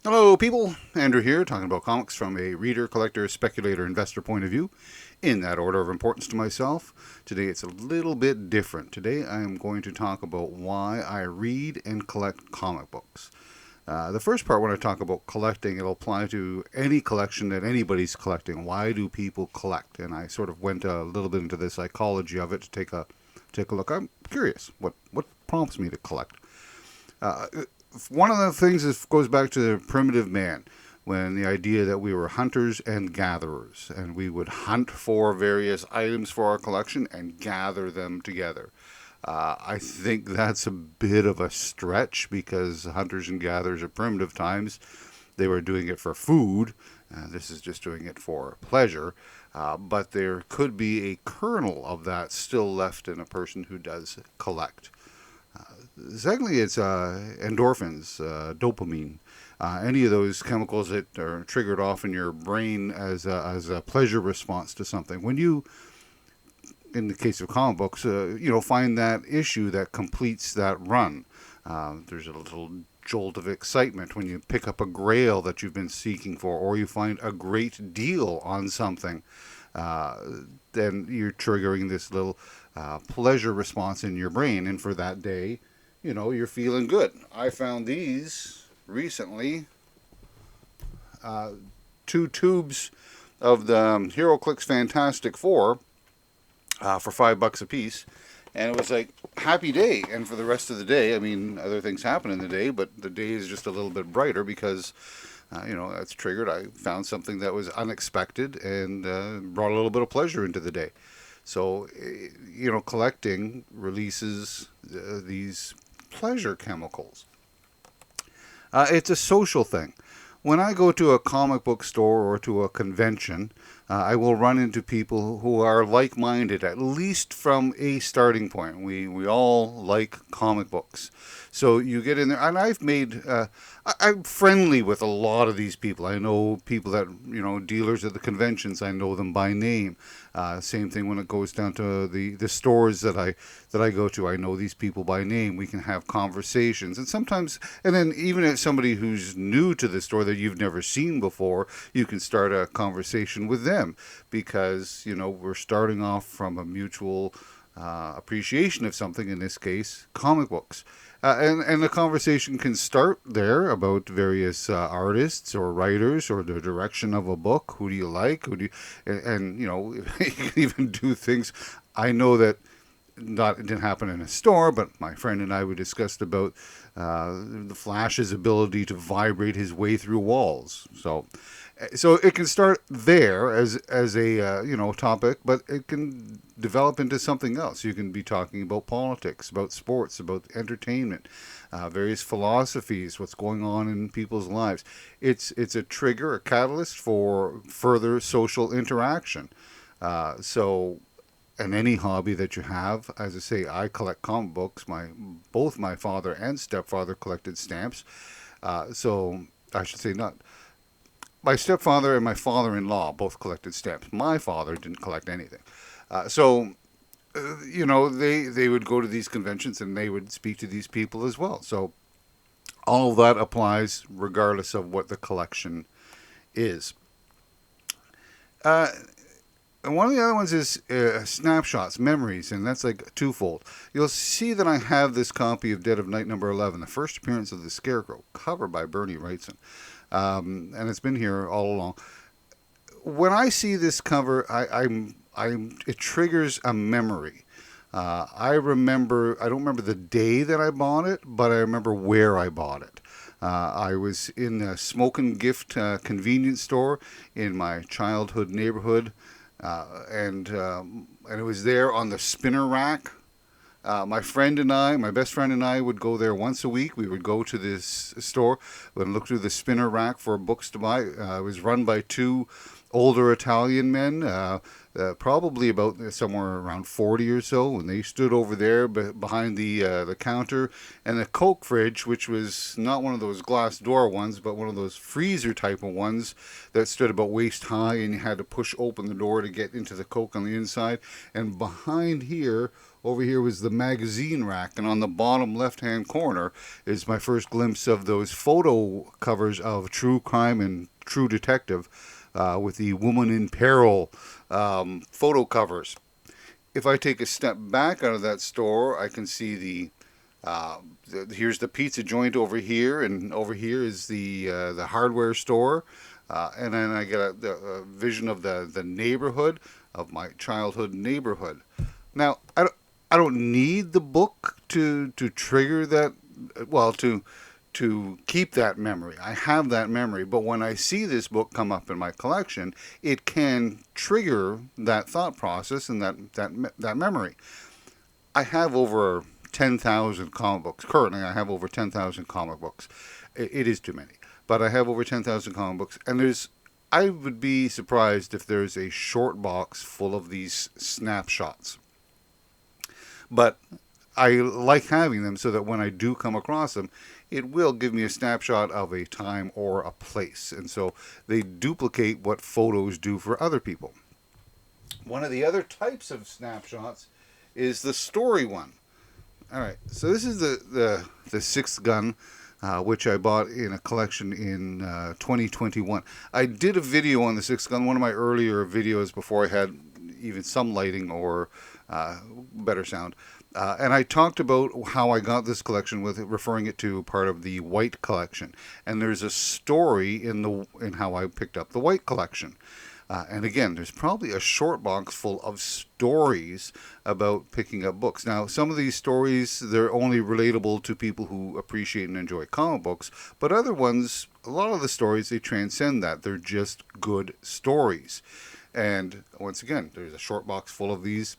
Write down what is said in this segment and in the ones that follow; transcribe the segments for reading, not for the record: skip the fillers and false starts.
Hello, people. Andrew here, talking about comics from a reader, collector, speculator, investor point of view, in that order of importance to myself. Today it's a little bit different. Today I am going to talk about why I read and collect comic books. The first part, when I talk about collecting, it'll apply to any collection that anybody's collecting. Why do people collect? And I sort of went a little bit into the psychology of it to take a look. I'm curious what prompts me to collect. Uh, One of the things is goes back to the primitive man, when the idea that we were hunters and gatherers, and we would hunt for various items for our collection and gather them together. I think that's a bit of a stretch because hunters and gatherers of primitive times, they were doing it for food. This is just doing it for pleasure. But there could be a kernel of that still left in a person who does collect. Secondly, it's endorphins, dopamine, any of those chemicals that are triggered off in your brain as a pleasure response to something. When you, in the case of comic books, find that issue that completes that run, there's a little jolt of excitement when you pick up a grail that you've been seeking for, or you find a great deal on something. Uh, then you're triggering this little pleasure response in your brain, and for that day, you're feeling good. I found these recently, uh, two tubes of the HeroClix Fantastic Four for $5 a piece, and it was like happy day. And for the rest of the day, I mean, other things happen in the day, but the day is just a little bit brighter because that's triggered. I found something that was unexpected and brought a little bit of pleasure into the day. So, collecting releases these pleasure chemicals. It's a social thing. When I go to a comic book store or to a convention, I will run into people who are like minded, at least from a starting point. We all like comic books. So you get in there, and I'm friendly with a lot of these people. I know people that, dealers at the conventions, I know them by name. Same thing when it goes down to the stores that I go to. I know these people by name. We can have conversations, and then even if somebody who's new to the store that you've never seen before, you can start a conversation with them because we're starting off from a mutual appreciation of something. In this case, comic books. And the conversation can start there about various artists or writers or the direction of a book. Who do you like? Who do you, and you can even do things. I know that not it didn't happen in a store, but my friend and I we discussed about the Flash's ability to vibrate his way through walls. So it can start there as a topic, but it can develop into something else. You can be talking about politics, about sports, about entertainment, various philosophies, what's going on in people's lives. It's a trigger, a catalyst for further social interaction. So and any hobby that you have. As I say, I collect comic books. Both my father and stepfather collected stamps. So I should say not. My stepfather and my father-in-law both collected stamps. My father didn't collect anything. They would go to these conventions and they would speak to these people as well. So all of that applies regardless of what the collection is. Uh, And one of the other ones is snapshots, memories, and that's like twofold. You'll see that I have this copy of Dead of Night number 11, the first appearance of the Scarecrow, cover by Bernie Wrightson. And it's been here all along. When I see this cover, it triggers a memory. I don't remember the day that I bought it, but I remember where I bought it. I was in a smoke and gift convenience store in my childhood neighborhood. And it was there on the spinner rack. My best friend and I would go there once a week. We would go to this store and look through the spinner rack for books to buy. It was run by two older Italian men. probably about somewhere around 40 or so, and they stood over there behind the counter, and a Coke fridge, which was not one of those glass door ones, but one of those freezer type of ones that stood about waist high, and you had to push open the door to get into the Coke on the inside. And behind here, over here, was the magazine rack, and on the bottom left-hand corner is my first glimpse of those photo covers of True Crime and True Detective, with the Woman in Peril photo covers. If I take a step back out of that store, I can see here's the pizza joint over here, and over here is the hardware store, and then I get a vision of the neighborhood, of my childhood neighborhood. Now, I don't need the book to trigger that, well, to keep that memory. I have that memory, but when I see this book come up in my collection, it can trigger that thought process and that memory. I have over 10,000 comic books. Currently, I have over 10,000 comic books. It is too many, but I have over 10,000 comic books, and I would be surprised if there's a short box full of these snapshots. But I like having them so that when I do come across them, it will give me a snapshot of a time or a place. And so they duplicate what photos do for other people. One of the other types of snapshots is the story one. All right, so this is the Sixth Gun, which I bought in a collection in 2021. I did a video on the Sixth Gun, one of my earlier videos before I had even some lighting or better sound. And I talked about how I got this collection, with referring it to part of the White collection. And there's a story in how I picked up the White collection. And again, there's probably a short box full of stories about picking up books. Now, some of these stories, they're only relatable to people who appreciate and enjoy comic books. But other ones, a lot of the stories, they transcend that. They're just good stories. And once again, there's a short box full of these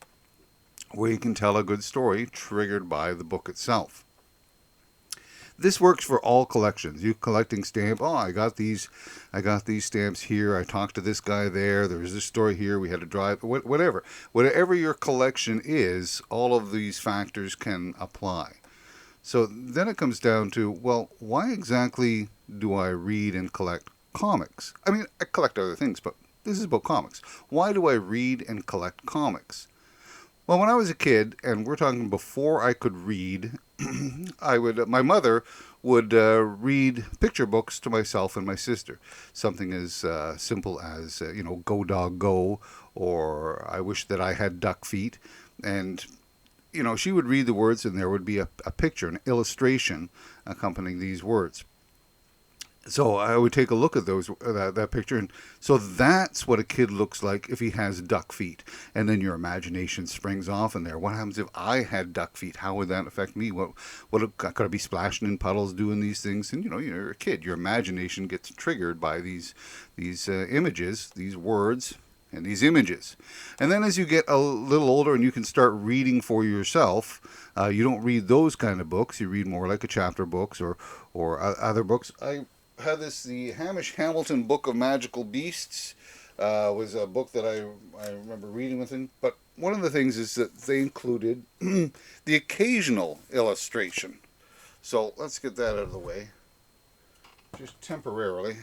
where you can tell a good story triggered by the book itself. This works for all collections. You collecting stamps. Oh, I got these stamps here. I talked to this guy there. There was this story here. We had to drive. Whatever. Whatever your collection is, all of these factors can apply. So then it comes down to, well, why exactly do I read and collect comics? I mean, I collect other things, but this is about comics. Why do I read and collect comics? Well, when I was a kid, and we're talking before I could read, my mother would read picture books to myself and my sister. Something as simple as, Go Dog Go, or I Wish That I Had Duck Feet. And, she would read the words, and there would be a picture, an illustration accompanying these words. So I would take a look at that picture, and so that's what a kid looks like if he has duck feet. And then your imagination springs off in there. What happens if I had duck feet? How would that affect me? What could I be splashing in puddles doing these things? And you're a kid. Your imagination gets triggered by these images, these words, and these images. And then as you get a little older and you can start reading for yourself, you don't read those kind of books. You read more like a chapter books or other books. I had the Hamish Hamilton Book of Magical Beasts. Was a book that I remember reading with him. But one of the things is that they included the occasional illustration. So let's get that out of the way, just temporarily.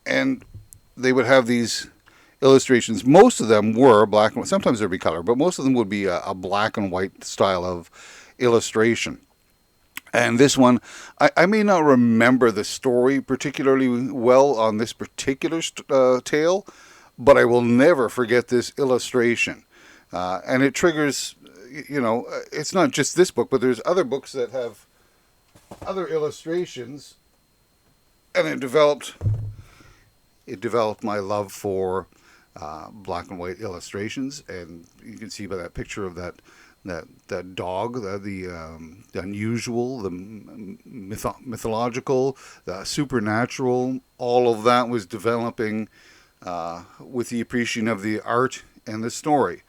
And they would have these illustrations. Most of them were black and white. Sometimes there'd be color, but most of them would be a black and white style of illustration. And this one, I may not remember the story particularly well on this particular tale, but I will never forget this illustration. And it triggers, it's not just this book, but there's other books that have other illustrations. And it developed my love for black and white illustrations. And you can see by that picture of that dog, the unusual, the mythological, the supernatural, all of that was developing with the appreciation of the art and the story.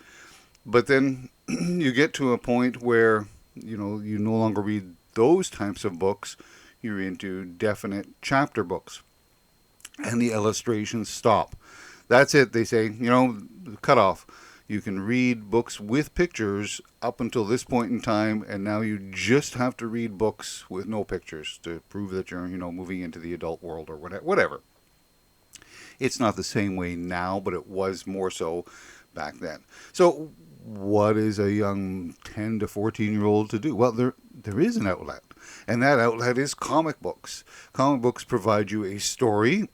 But then you get to a point where you no longer read those types of books. You're into definite chapter books, and the illustrations stop. That's it. They say, cut off. You can read books with pictures up until this point in time, and now you just have to read books with no pictures to prove that you're, moving into the adult world or whatever. It's not the same way now, but it was more so back then. So, what is a young 10 to 14-year-old to do? Well, there is an outlet, and that outlet is comic books. Comic books provide you a story,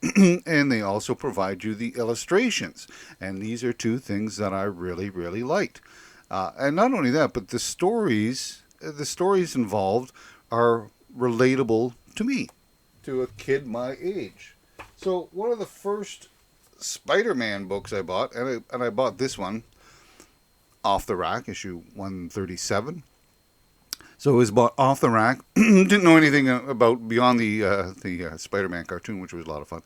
and they also provide you the illustrations. And these are two things that I really, really liked. And not only that, but the stories involved are relatable to me, to a kid my age. So one of the first Spider-Man books I bought, and I bought this one off the rack, issue 137. So it was bought off the rack. Didn't know anything about beyond the Spider-Man cartoon, which was a lot of fun.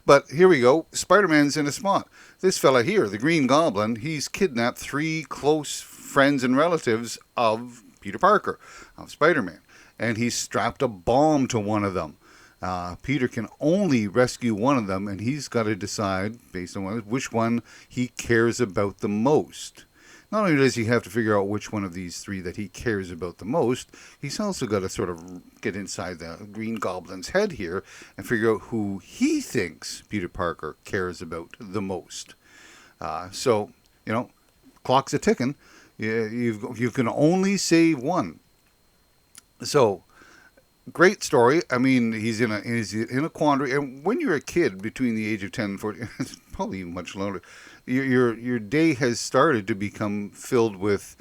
But here we go. Spider-Man's in a spot. This fella here, the Green Goblin, he's kidnapped 3 close friends and relatives of Peter Parker, of Spider-Man. And he's strapped a bomb to one of them. Peter can only rescue one of them, and he's got to decide, based on which one he cares about the most. Not only does he have to figure out which one of these 3 that he cares about the most, he's also got to sort of get inside the Green Goblin's head here and figure out who he thinks Peter Parker cares about the most. So, clock's a ticking. You can only save one. So, great story. I mean, he's in a quandary, and when you're a kid between the age of 10 and 14, it's probably even much longer. Your day has started to become filled with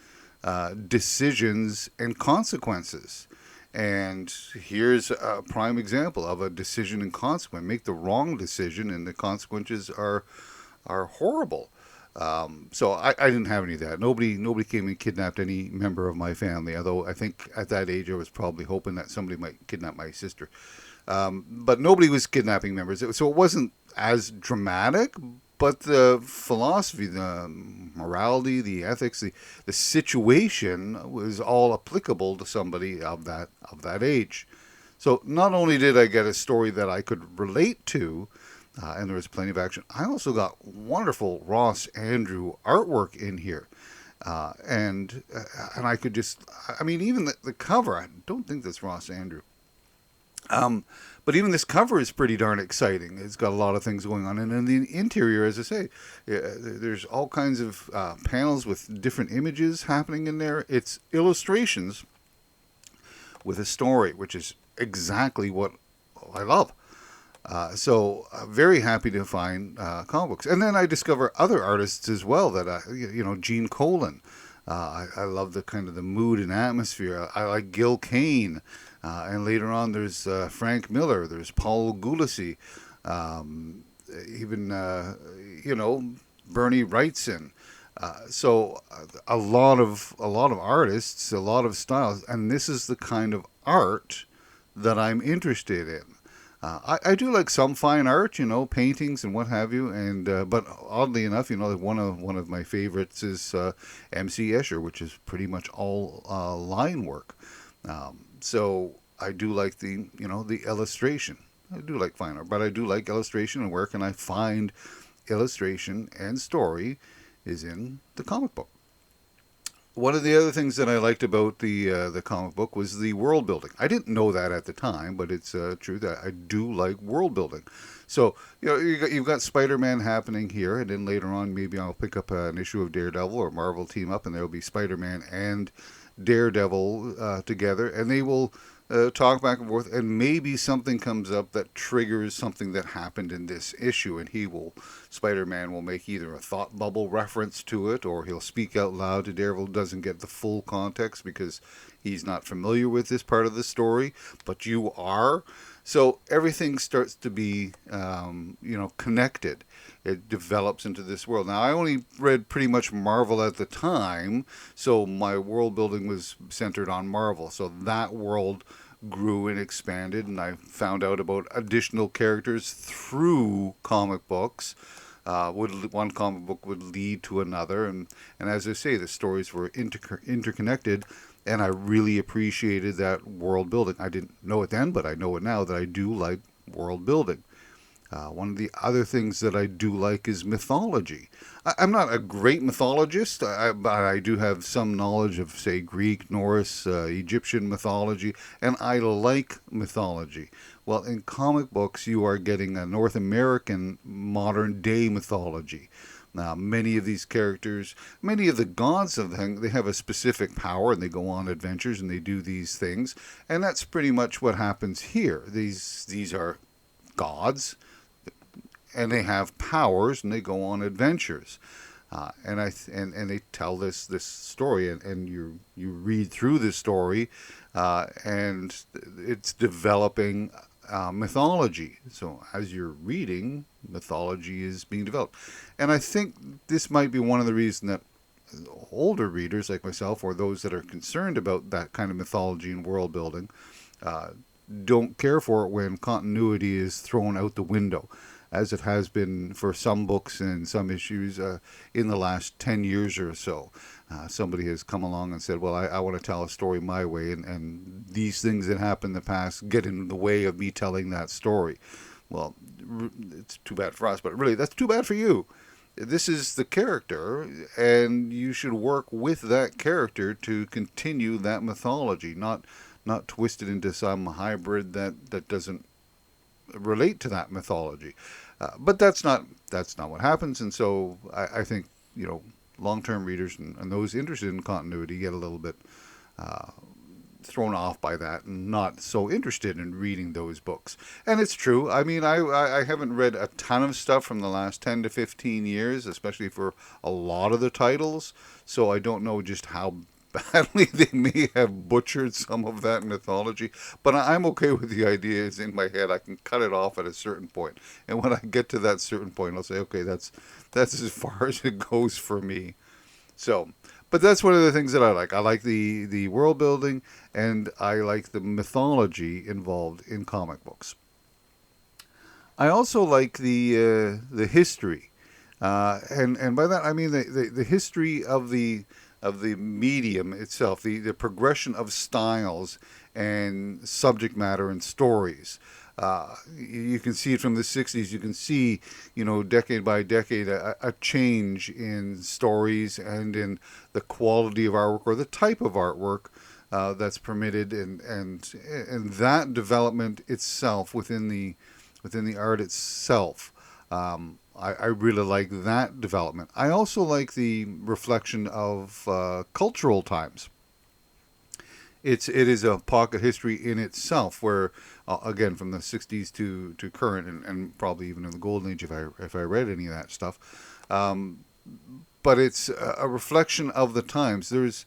decisions and consequences. And here's a prime example of a decision and consequence. Make the wrong decision, and the consequences are horrible. So I didn't have any of that. Nobody came and kidnapped any member of my family, although I think at that age I was probably hoping that somebody might kidnap my sister. But nobody was kidnapping members. So it wasn't as dramatic, but the philosophy, the morality, the ethics, the situation was all applicable to somebody of that age. So not only did I get a story that I could relate to, and there was plenty of action, I also got wonderful Ross Andrew artwork in here. And I could even the cover, I don't think that's Ross Andrew. But even this cover is pretty darn exciting. It's got a lot of things going on. And in the interior, as I say, there's all kinds of panels with different images happening in there. It's illustrations with a story, which is exactly what I love. So very happy to find comic books. And then I discover other artists as well that, Gene Colan. I love the kind of the mood and atmosphere. I like Gil Kane. And later on, there's Frank Miller. There's Paul Gulacy. Even Bernie Wrightson. So a lot of artists, a lot of styles, and this is the kind of art that I'm interested in. I do like some fine art, paintings and what have you, and but oddly enough, one of my favorites is M.C. Escher, which is pretty much all line work. So I do like the illustration. I do like fine art, but I do like illustration and work, and I find illustration and story is in the comic book. One of the other things that I liked about the comic book was the world building. I didn't know that at the time, but it's true that I do like world building. So you've got Spider-Man happening here, and then later on maybe I'll pick up an issue of Daredevil, or Marvel team up, and there'll be Spider-Man and Daredevil together, and they will talk back and forth, and maybe something comes up that triggers something that happened in this issue, and Spider-Man will make either a thought bubble reference to it, or he'll speak out loud to Daredevil. Doesn't get the full context because he's not familiar with this part of the story, but you are. So everything starts to be, connected. It develops into this world. Now, I only read pretty much Marvel at the time, so my world building was centered on Marvel. So that world grew and expanded, and I found out about additional characters through comic books. One comic book would lead to another, and as I say, the stories were interconnected. And I really appreciated that world building. I didn't know it then, but I know it now that I do like world building. One of the other things that I do like is mythology. I'm not a great mythologist, but I do have some knowledge of, say, Greek, Norse, Egyptian mythology, and I like mythology. Well, in comic books, you are getting a North American modern day mythology. Now, many of these characters, many of the gods of the thing, they have a specific power and they go on adventures and they do these things, and that's pretty much what happens here. These are gods, and they have powers and they go on adventures. And they tell this story, and you read through this story, and it's developing mythology. So as you're reading, mythology is being developed, and I think this might be one of the reasons that older readers like myself, or those that are concerned about that kind of mythology and world building, uh, don't care for it when continuity is thrown out the window, as it has been for some books and some issues in the last 10 years or so. Somebody has come along and said, well, I want to tell a story my way, and these things that happened in the past get in the way of me telling that story. Well, it's too bad for us, but really, that's too bad for you. This is the character, and you should work with that character to continue that mythology, not twist it into some hybrid that doesn't relate to that mythology. But that's not what happens, and so I think long-term readers and those interested in continuity get a little bit uh, thrown off by that and not so interested in reading those books. And it's true. I mean, I haven't read a ton of stuff from the last 10 to 15 years, especially for a lot of the titles, so I don't know just how badly they may have butchered some of that mythology, but I'm okay with the idea. It's in my head. I can cut it off at a certain point, and when I get to that certain point, I'll say, okay, that's as far as it goes for me. So, but that's one of the things that I like. I like the world building, and I like the mythology involved in comic books. I also like the history, and by that I mean the history of the medium itself, the progression of styles and subject matter and stories. You can see it from the 60s. You can see, decade by decade, a change in stories and in the quality of artwork or the type of artwork that's permitted, and that development itself within the art itself. I really like that development. I also like the reflection of cultural times. It is a pocket history in itself, where again from the 60s to current, and probably even in the golden age if I read any of that stuff. But it's a reflection of the times. There's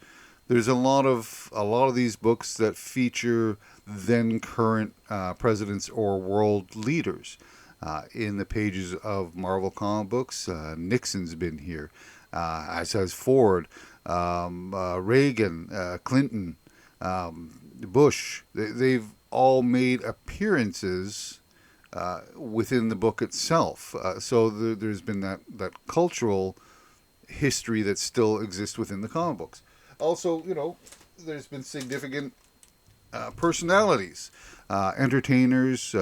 a lot of these books that feature then current presidents or world leaders. In the pages of Marvel comic books, Nixon's been here, as has Ford, Reagan, Clinton, Bush. They've all made appearances within the book itself. So there's been that cultural history that still exists within the comic books. Also, there's been significant personalities, entertainers,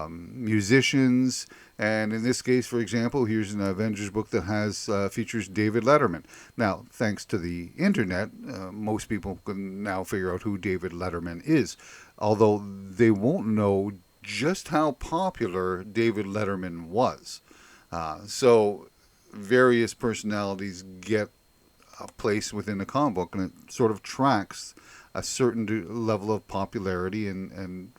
musicians, and in this case, for example, here's an Avengers book that has features David Letterman. Now, thanks to the internet, most people can now figure out who David Letterman is, although they won't know just how popular David Letterman was. So, various personalities get a place within the comic book, and it sort of tracks a certain level of popularity and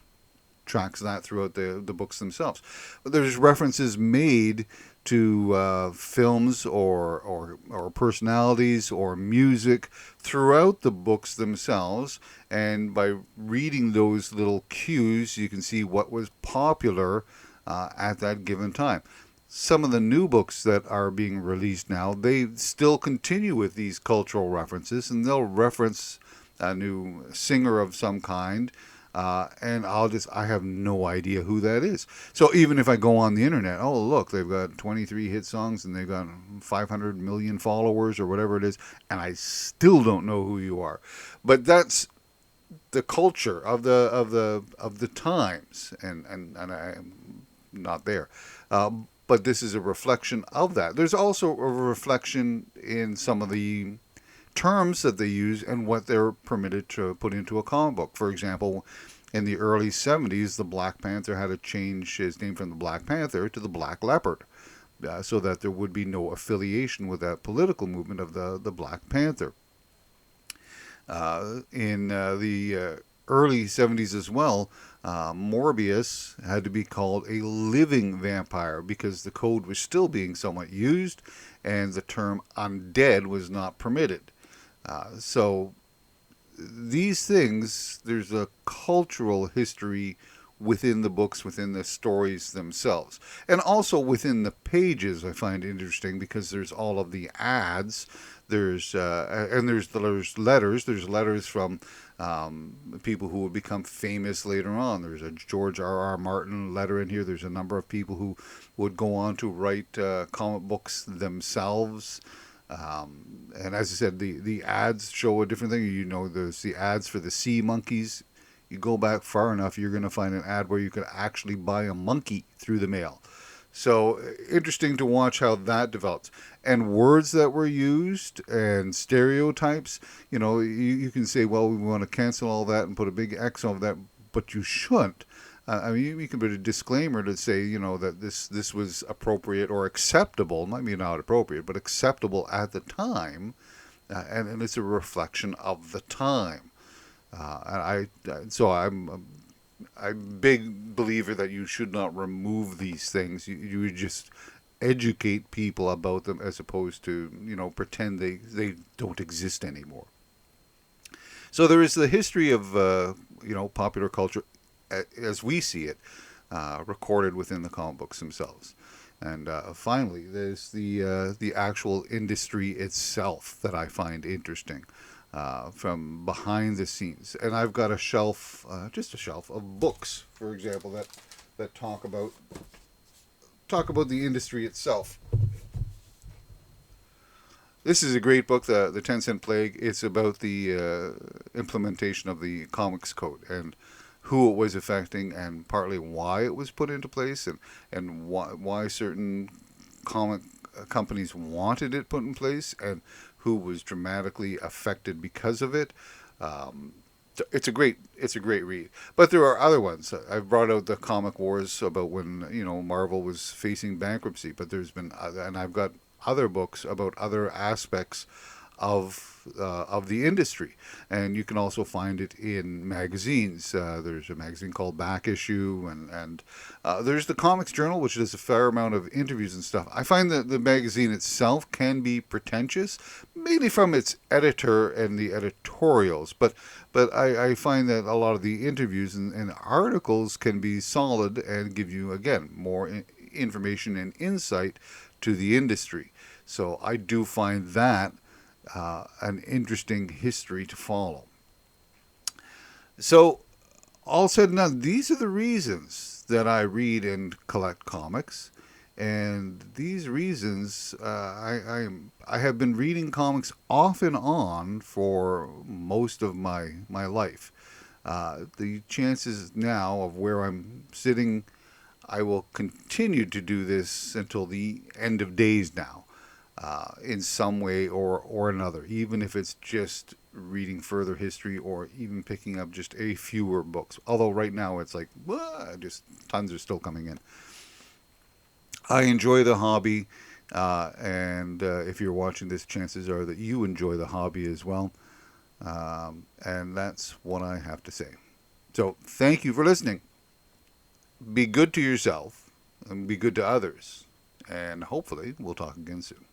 tracks that throughout the books themselves. But there's references made to films or personalities or music throughout the books themselves, and by reading those little cues, you can see what was popular at that given time. Some of the new books that are being released now, they still continue with these cultural references, and they'll reference a new singer of some kind, and I have no idea who that is. So even if I go on the internet, oh look, they've got 23 hit songs and they've got 500 million followers or whatever it is, and I still don't know who you are. But that's the culture of the times, and I not there. But this is a reflection of that. There's also a reflection in some of the terms that they use and what they're permitted to put into a comic book. For example, in the early 70s, the Black Panther had to change his name from the Black Panther to the Black Leopard, so that there would be no affiliation with that political movement of the Black Panther. In the early 70s as well, Morbius had to be called a living vampire because the code was still being somewhat used and the term undead was not permitted. So these things, there's a cultural history within the books, within the stories themselves. And also within the pages I find interesting because there's all of the ads. There's letters. There's letters from people who would become famous later on. There's a George R.R. Martin letter in here. There's a number of people who would go on to write comic books themselves. And as I said, the ads show a different thing. You know, there's the ads for the sea monkeys. You go back far enough, you're going to find an ad where you could actually buy a monkey through the mail. So interesting to watch how that develops. And words that were used and stereotypes, you know, you can say, well, we want to cancel all that and put a big X over that, but you shouldn't. I mean, you can put a disclaimer to say, you know, that this was appropriate or acceptable. It might be not appropriate, but acceptable at the time. And it's a reflection of the time. So I'm a big believer that you should not remove these things. You would just educate people about them as opposed to, you know, pretend they don't exist anymore. So there is the history of, you know, popular culture as we see it, recorded within the comic books themselves. And finally, there's the actual industry itself that I find interesting. From behind the scenes, and I've got a shelf, just a shelf of books, for example, that talk about the industry itself. This is a great book, the 10-Cent Plague. It's about the implementation of the Comics Code and who it was affecting, and partly why it was put into place, and why certain comic companies wanted it put in place, and who was dramatically affected because of it. It's a great read. But there are other ones. I've brought out the Comic Wars about when, you know, Marvel was facing bankruptcy, but there's been and I've got other books about other aspects of the industry, and you can also find it in magazines. There's a magazine called Back Issue, and there's the Comics Journal, which does a fair amount of interviews and stuff. I find that the magazine itself can be pretentious, mainly from its editor and the editorials, but I find that a lot of the interviews and articles can be solid and give you, again, more information and insight to the industry. So I do find that an interesting history to follow. So, all said and done, these are the reasons that I read and collect comics, and these reasons I have been reading comics off and on for most of my life. The chances now of where I'm sitting, I will continue to do this until the end of days now. In some way or another, even if it's just reading further history or even picking up just a fewer books. Although right now it's like, just tons are still coming in. I enjoy the hobby, and if you're watching this, chances are that you enjoy the hobby as well. And that's what I have to say. So thank you for listening. Be good to yourself and be good to others. And hopefully we'll talk again soon.